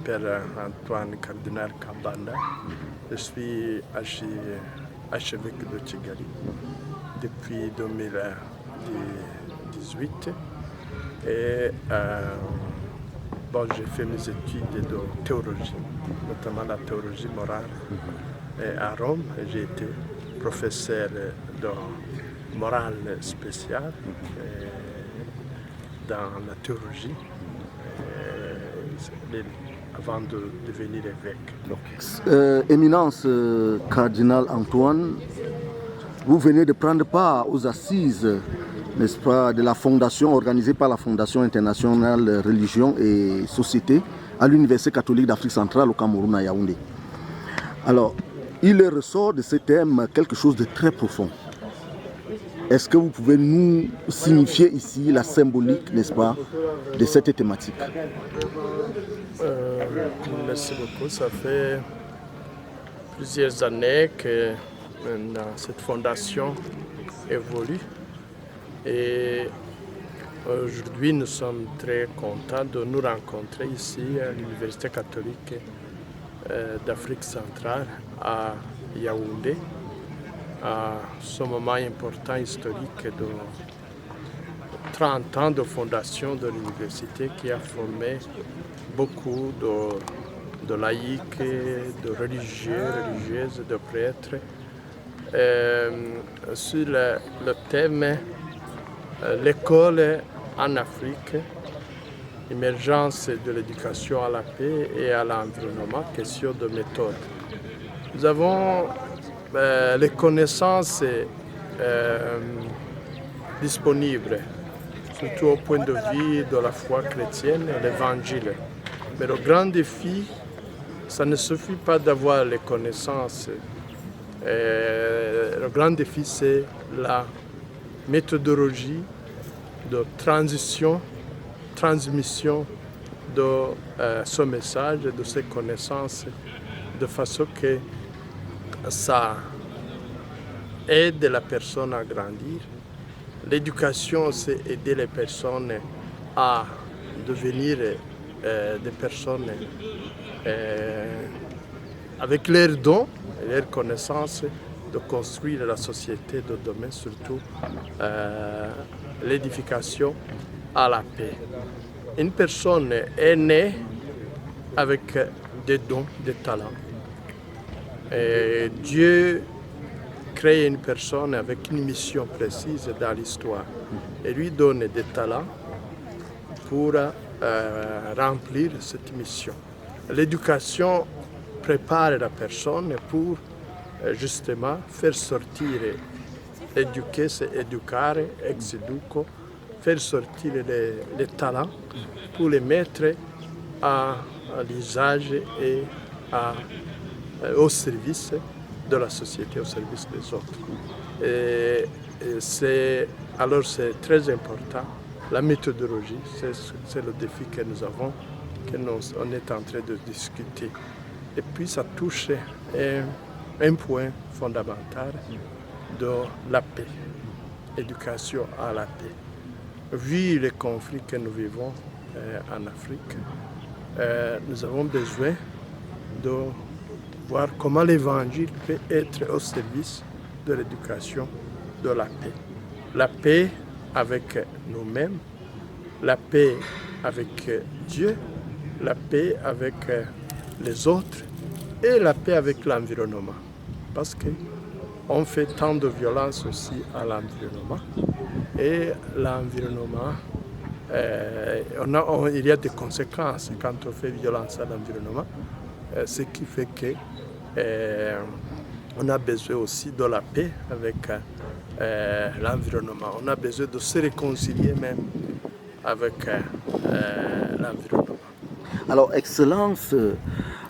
m'appelle Antoine Cardinal Kambanda. Je suis archevêque de Kigali depuis 2018 et j'ai fait mes études de théologie, notamment la théologie morale à Rome. J'ai été professeur de morale spéciale dans la théologie avant de devenir évêque. Éminence cardinal Antoine, vous venez de prendre part aux assises, n'est-ce pas, de la fondation organisée par la Fondation internationale Religion et Société à l'Université catholique d'Afrique centrale au Cameroun à Yaoundé. Alors, il ressort de ce thème quelque chose de très profond. Est-ce que vous pouvez nous signifier ici la symbolique, n'est-ce pas, de cette thématique? Merci beaucoup. Ça fait plusieurs années que cette fondation évolue. Et aujourd'hui, nous sommes très contents de nous rencontrer ici à l'Université catholique d'Afrique centrale à Yaoundé, à ce moment important historique de 30 ans de fondation de l'université qui a formé beaucoup de laïcs, de religieuses, de prêtres. Sur le thème l'école en Afrique, émergence de l'éducation à la paix et à l'environnement, question de méthode. Nous avons les connaissances disponibles, surtout au point de vue de la foi chrétienne, l'évangile. Mais le grand défi, ça ne suffit pas d'avoir les connaissances. Le grand défi, c'est la méthodologie de transmission de ce message, de ces connaissances, de façon que ça aide la personne à grandir. L'éducation, c'est aider les personnes à devenir des personnes avec leurs dons et leurs connaissances, de construire la société de demain, surtout l'édification à la paix. Une personne est née avec des dons, des talents. Et Dieu crée une personne avec une mission précise dans l'histoire et lui donne des talents pour remplir cette mission. L'éducation prépare la personne pour justement faire sortir, éduquer, c'est educare, ex educo, faire sortir les talents pour les mettre à l'usage et au service de la société, au service des autres. Alors c'est très important, la méthodologie, c'est le défi que nous avons, qu'on est en train de discuter. Et puis ça touche un point fondamental de la paix, éducation à la paix. Vu les conflits que nous vivons en Afrique, nous avons besoin de voir comment l'Évangile peut être au service de l'éducation de la paix. La paix avec nous-mêmes, la paix avec Dieu, la paix avec les autres et la paix avec l'environnement. Parce qu'on fait tant de violence aussi à l'environnement. Et l'environnement, il y a des conséquences quand on fait violence à l'environnement, ce qui fait qu'on a besoin aussi de la paix avec l'environnement. On a besoin de se réconcilier même avec l'environnement. Alors, Excellence,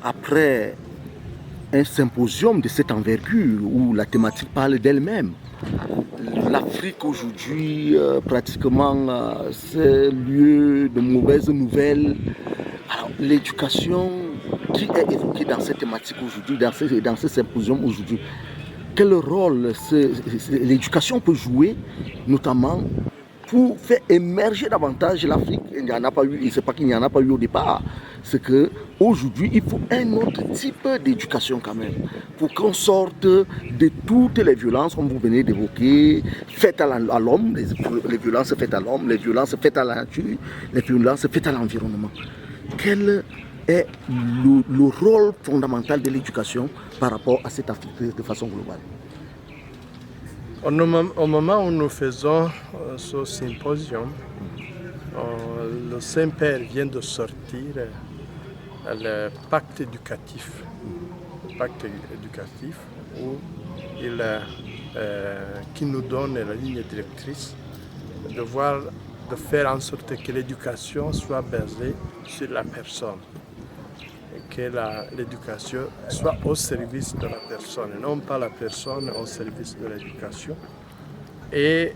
après un symposium de cette envergure où la thématique parle d'elle-même, l'Afrique aujourd'hui, pratiquement, c'est lieu de mauvaises nouvelles. Alors, l'éducation qui est évoquée dans cette thématique aujourd'hui, dans ce symposium aujourd'hui, quel rôle l'éducation peut jouer, notamment pour faire émerger davantage l'Afrique. Il n'y en a pas eu, et c'est pas qu'il n'y en a pas eu au départ, c'est qu'aujourd'hui, il faut un autre type d'éducation quand même, pour qu'on sorte de toutes les violences, comme vous venez d'évoquer, faites à l'homme, les violences faites à l'homme, les violences faites à la nature, les violences faites à l'environnement. Quel est le rôle fondamental de l'éducation par rapport à cette Afrique de façon globale? Au moment où nous faisons ce symposium, le Saint-Père vient de sortir le pacte éducatif. Où qui nous donne la ligne directrice de faire en sorte que l'éducation soit basée sur la personne. Que l'éducation soit au service de la personne, non pas la personne au service de l'éducation. Et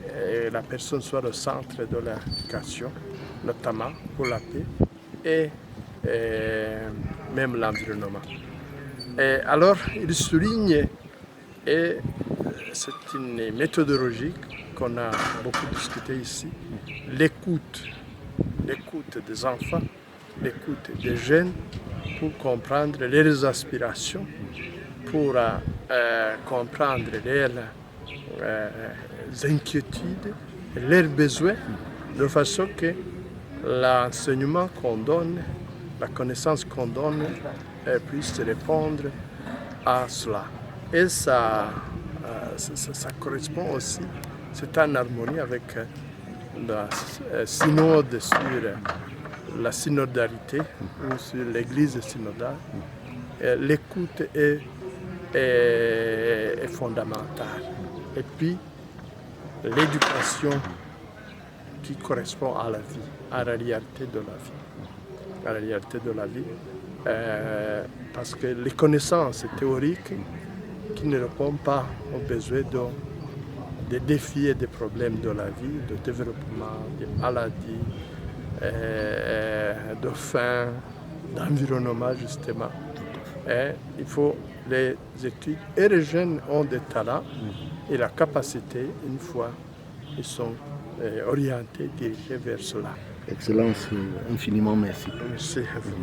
la personne soit le centre de l'éducation, notamment pour la paix et même l'environnement. Alors, il souligne, et c'est une méthodologie qu'on a beaucoup discuté ici, l'écoute des enfants, l'écoute des jeunes, pour comprendre leurs aspirations, pour comprendre leurs inquiétudes, leurs besoins, de façon que l'enseignement qu'on donne, la connaissance qu'on donne, puisse répondre à cela. Et ça correspond aussi, c'est en harmonie avec la synode sur la synodalité ou sur l'église synodale. L'écoute est fondamentale. Et puis, l'éducation qui correspond à la vie, à la réalité de la vie. À la réalité de la vie. Parce que les connaissances théoriques qui ne répondent pas aux besoins des défis et des problèmes de la vie, de développement, des maladies, de faim, d'environnement justement. Et il faut les études. Et les jeunes ont des talents et la capacité, une fois ils sont orientés, dirigés vers cela. Excellence, infiniment merci. Merci à vous.